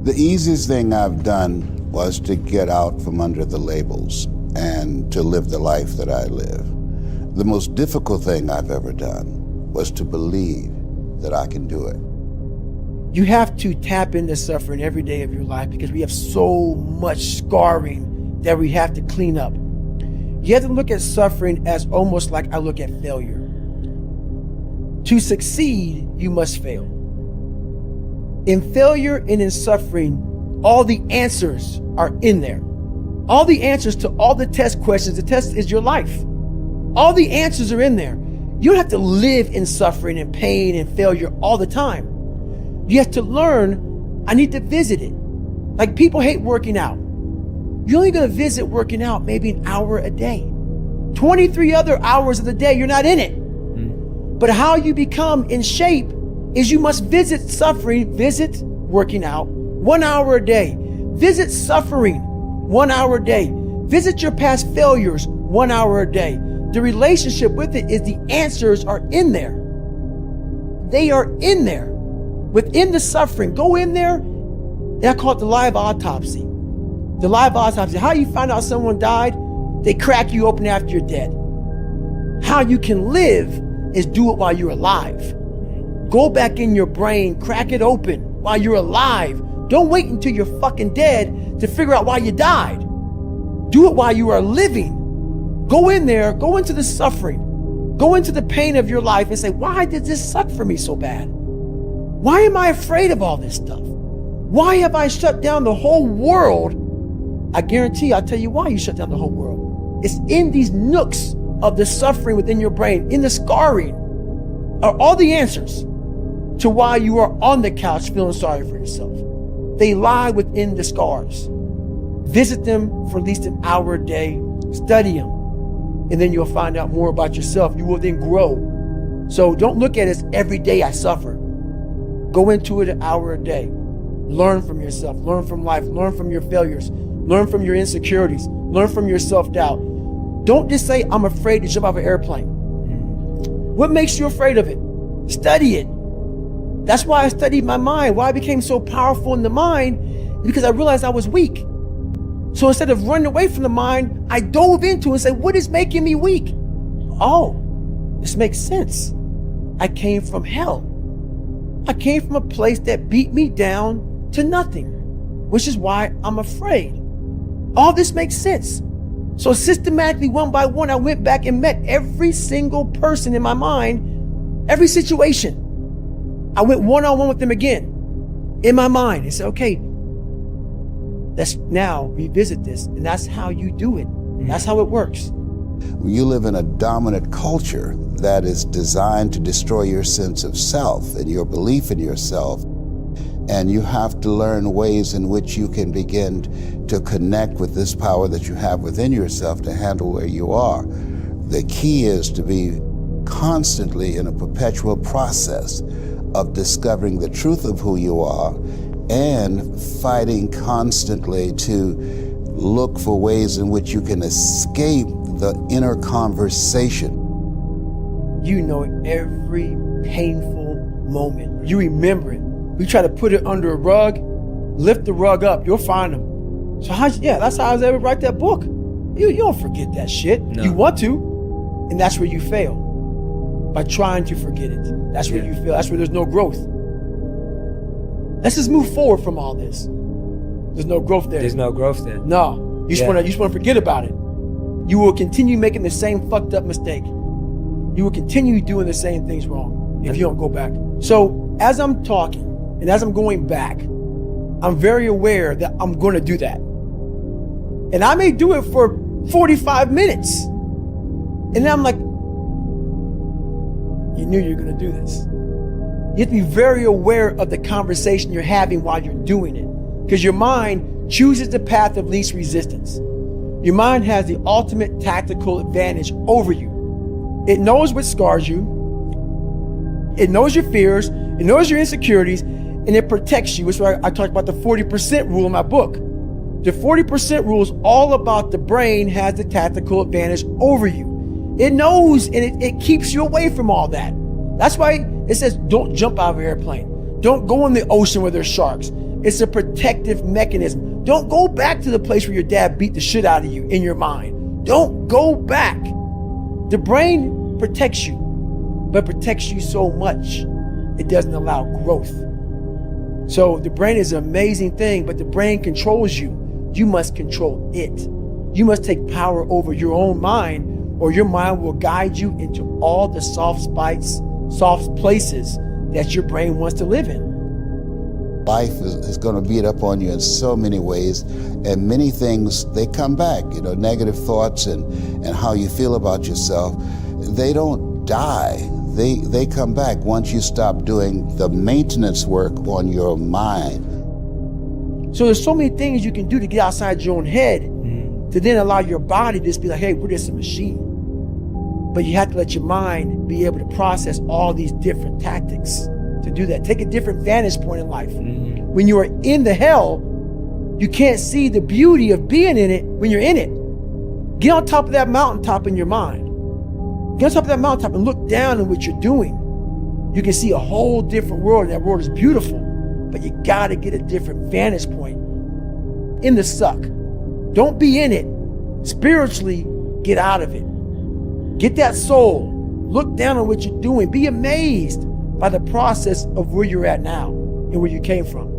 The easiest thing I've done was to get out from under the labels and to live the life that I live. The most difficult thing I've ever done was to believe that I can do it. You have to tap into suffering every day of your life because we have so much scarring that we have to clean up. You have to look at suffering as almost like I look at failure. To succeed, you must fail. In failure and in suffering, all the answers are in there. All the answers to all the test questions. The test is your life. All the answers are in there. You don't have to live in suffering and pain and failure all the time. You have to learn, I need to visit it. Like people hate working out. You're only going to visit working out maybe an hour a day. 23 other hours of the day, you're not in it. But how you become in shape is you must visit suffering, visit working out 1 hour a day. Visit suffering 1 hour a day. Visit your past failures 1 hour a day. The relationship with it is the answers are in there. They are in there. Within the suffering, go in there, and I call it the live autopsy. The live autopsy. How you find out someone died? They crack you open after you're dead. How you can live is do it while you're alive. Go back in your brain, crack it open while you're alive. Don't wait until you're fucking dead to figure out why you died. Do it while you are living. Go in there, go into the suffering, go into the pain of your life and say, why did this suck for me so bad? Why am I afraid of all this stuff? Why have I shut down the whole world? I guarantee I'll tell you why you shut down the whole world. It's in these nooks of the suffering within your brain, in the scarring, are all the answers to why you are on the couch feeling sorry for yourself. They lie within the scars. Visit them for at least an hour a day, study them, and then you'll find out more about yourself. You will then grow. So don't look at it as every day I suffer. Go into it an hour a day. Learn from yourself, learn from life, learn from your failures, learn from your insecurities, learn from your self-doubt. Don't just say, I'm afraid to jump off an airplane. What makes you afraid of it? Study it. That's why I studied my mind. Why I became so powerful in the mind is because I realized I was weak. So instead of running away from the mind, I dove into it and said, what is making me weak? Oh, this makes sense. I came from hell. I came from a place that beat me down to nothing, which is why I'm afraid. All this makes sense. So systematically, one by one, I went back and met every single person in my mind, every situation. I went one-on-one with them again in my mind and said, okay, let's now revisit this. And that's how you do it. That's how it works. You live in a dominant culture that is designed to destroy your sense of self and your belief in yourself. And you have to learn ways in which you can begin to connect with this power that you have within yourself to handle where you are. The key is to be constantly in a perpetual process of discovering the truth of who you are and fighting constantly to look for ways in which you can escape the inner conversation. You know every painful moment. You remember it. We try to put it under a rug, lift the rug up, you'll find them. So that's how I was able to write that book. You don't forget that shit. No. You want to, and that's where you fail. By trying to forget it. That's where you fail. That's where there's no growth. Let's just move forward from all this. There's no growth there. There's no growth there. No. You just want to forget about it. You will continue making the same fucked up mistake. You will continue doing the same things wrong if you don't go back. So as I'm talking and as I'm going back, I'm very aware that I'm going to do that. And I may do it for 45 minutes. And then I'm like, you knew you were going to do this. You have to be very aware of the conversation you're having while you're doing it. Because your mind chooses the path of least resistance. Your mind has the ultimate tactical advantage over you. It knows what scars you. It knows your fears. It knows your insecurities. And it protects you. Which is why I talked about the 40% rule in my book. The 40% rule is all about the brain has the tactical advantage over you. It knows and it keeps you away from all that. That's why it says don't jump out of an airplane. Don't go in the ocean where there's sharks. It's a protective mechanism. Don't go back to the place where your dad beat the shit out of you in your mind. Don't go back. The brain protects you, but protects you so much, it doesn't allow growth. So the brain is an amazing thing, but the brain controls you. You must control it. You must take power over your own mind, or your mind will guide you into all the soft places that your brain wants to live in. Life is going to beat up on you in so many ways, and many things, they come back. Negative thoughts and how you feel about yourself, they don't die. They come back once you stop doing the maintenance work on your mind. So there's so many things you can do to get outside your own head to then allow your body to just be like, hey, we're just a machine. But you have to let your mind be able to process all these different tactics to do that. Take a different vantage point in life. When you are in the hell, you can't see the beauty of being in it when you're in it. Get on top of that mountaintop in your mind. Get on top of that mountaintop and look down at what you're doing. You can see a whole different world, and that world is beautiful, but you gotta get a different vantage point in the suck. Don't be in it. Spiritually, get out of it. Get that soul. Look down on what you're doing. Be amazed by the process of where you're at now and where you came from.